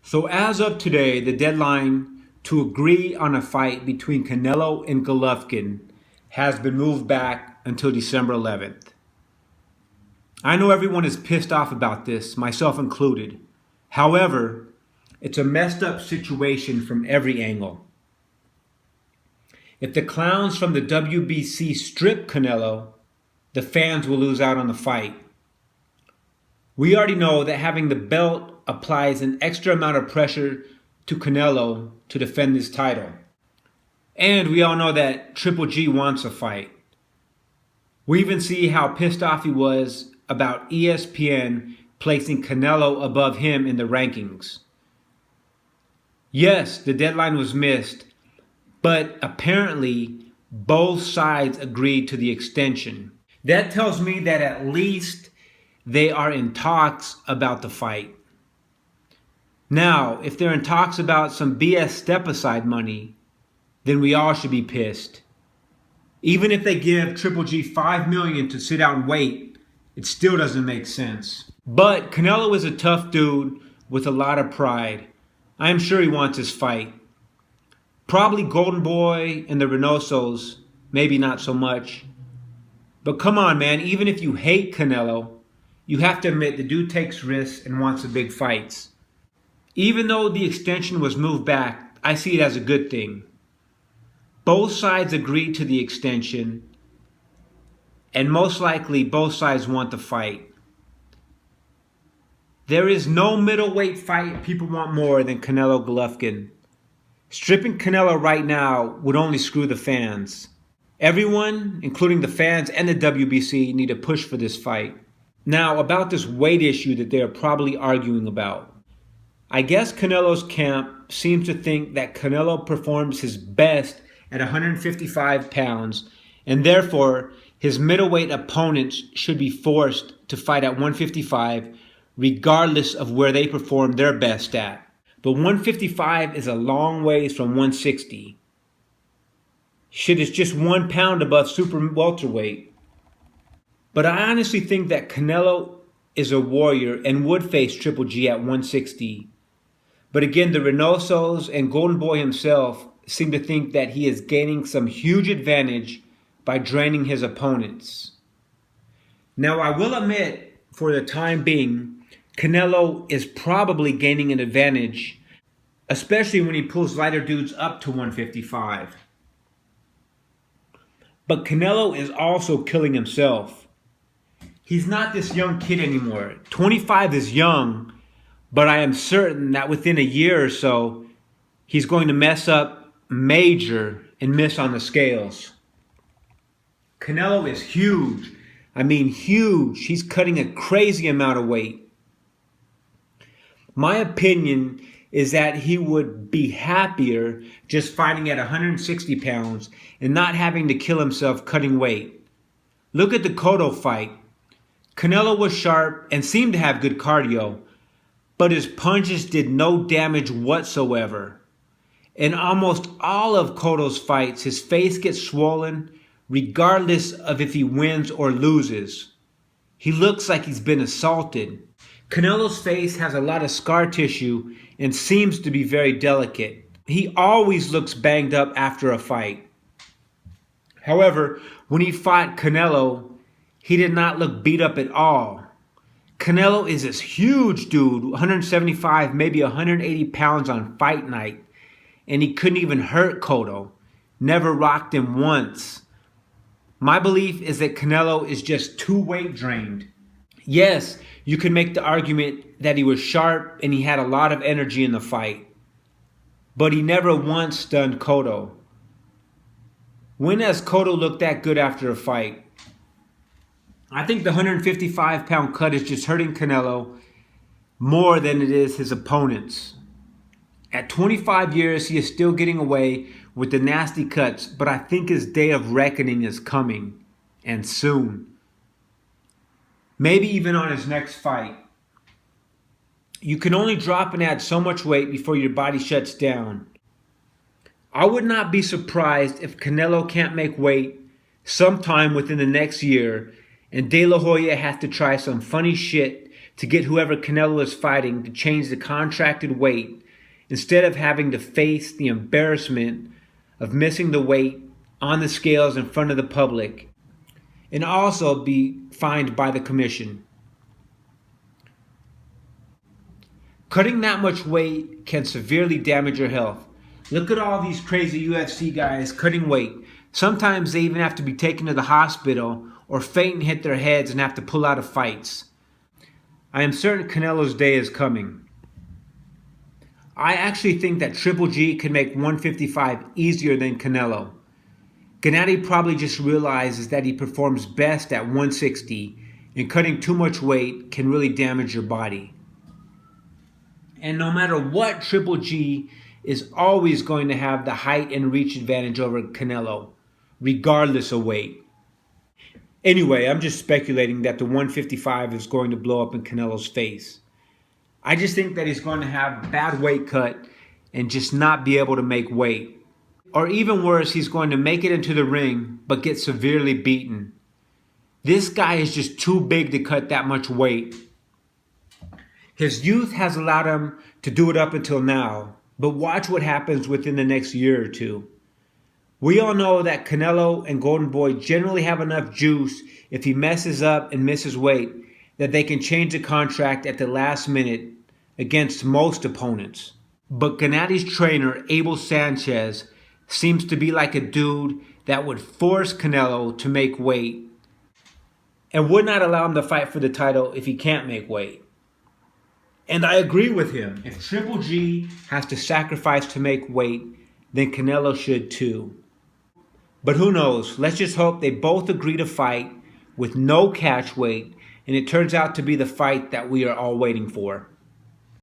So as of today, the deadline to agree on a fight between Canelo and Golovkin has been moved back until December 11th. I know everyone is pissed off about this, myself included. However, it's a messed up situation from every angle. If the clowns from the WBC strip Canelo, the fans will lose out on the fight. We already know that having the belt applies an extra amount of pressure to Canelo to defend his title. And we all know that Triple G wants a fight. We even see how pissed off he was about ESPN placing Canelo above him in the rankings. Yes, the deadline was missed, but apparently both sides agreed to the extension. That tells me that at least they are in talks about the fight. Now, if they're in talks about some BS step-aside money, then we all should be pissed. Even if they give Triple G $5 million to sit out and wait, it still doesn't make sense. But Canelo is a tough dude with a lot of pride. I am sure he wants his fight. Probably Golden Boy and the Reynosos, maybe not so much. But come on, man, even if you hate Canelo, you have to admit the dude takes risks and wants the big fights. Even though the extension was moved back, I see it as a good thing. Both sides agreed to the extension, and most likely both sides want the fight. There is no middleweight fight people want more than Canelo Golovkin. Stripping Canelo right now would only screw the fans. Everyone, including the fans and the WBC, need to push for this fight. Now, about this weight issue that they are probably arguing about. I guess Canelo's camp seems to think that Canelo performs his best at 155 pounds, and therefore his middleweight opponents should be forced to fight at 155 regardless of where they perform their best at. But 155 is a long ways from 160. Shit, is just 1 pound above super welterweight. But I honestly think that Canelo is a warrior and would face Triple G at 160. But again, the Reynosos and Golden Boy himself seem to think that he is gaining some huge advantage by draining his opponents. Now, I will admit, for the time being, Canelo is probably gaining an advantage, especially when he pulls lighter dudes up to 155. But Canelo is also killing himself. He's not this young kid anymore. 25 is young, but I am certain that within a year or so, he's going to mess up major and miss on the scales. Canelo is huge. I mean huge. He's cutting a crazy amount of weight. My opinion is that he would be happier just fighting at 160 pounds and not having to kill himself cutting weight. Look at the Cotto fight. Canelo was sharp and seemed to have good cardio, but his punches did no damage whatsoever. In almost all of Cotto's fights, his face gets swollen regardless of if he wins or loses. He looks like he's been assaulted. Canelo's face has a lot of scar tissue and seems to be very delicate. He always looks banged up after a fight. However, when he fought Canelo, he did not look beat up at all. Canelo is this huge dude, 175, maybe 180 pounds on fight night, and he couldn't even hurt Cotto. Never rocked him once. My belief is that Canelo is just too weight drained. Yes, you can make the argument that he was sharp and he had a lot of energy in the fight, but he never once stunned Cotto. When has Cotto looked that good after a fight? I think the 155-pound cut is just hurting Canelo more than it is his opponents. At 25 years, he is still getting away with the nasty cuts, but I think his day of reckoning is coming, and soon. Maybe even on his next fight. You can only drop and add so much weight before your body shuts down. I would not be surprised if Canelo can't make weight sometime within the next year and De La Hoya has to try some funny shit to get whoever Canelo is fighting to change the contracted weight instead of having to face the embarrassment of missing the weight on the scales in front of the public and also be fined by the commission. Cutting that much weight can severely damage your health. Look at all these crazy UFC guys cutting weight. Sometimes they even have to be taken to the hospital or faint and hit their heads and have to pull out of fights. I am certain Canelo's day is coming. I actually think that Triple G can make 155 easier than Canelo. Gennady probably just realizes that he performs best at 160, and cutting too much weight can really damage your body. And no matter what, Triple G is always going to have the height and reach advantage over Canelo, regardless of weight. Anyway, I'm just speculating that the 155 is going to blow up in Canelo's face. I just think that he's going to have bad weight cut and just not be able to make weight. Or even worse, he's going to make it into the ring but get severely beaten. This guy is just too big to cut that much weight. His youth has allowed him to do it up until now, but watch what happens within the next year or two. We all know that Canelo and Golden Boy generally have enough juice if he messes up and misses weight that they can change the contract at the last minute against most opponents. But Gennady's trainer, Abel Sanchez, seems to be like a dude that would force Canelo to make weight and would not allow him to fight for the title if he can't make weight. And I agree with him. If Triple G has to sacrifice to make weight, then Canelo should too. But who knows? Let's just hope they both agree to fight with no catch weight, and it turns out to be the fight that we are all waiting for.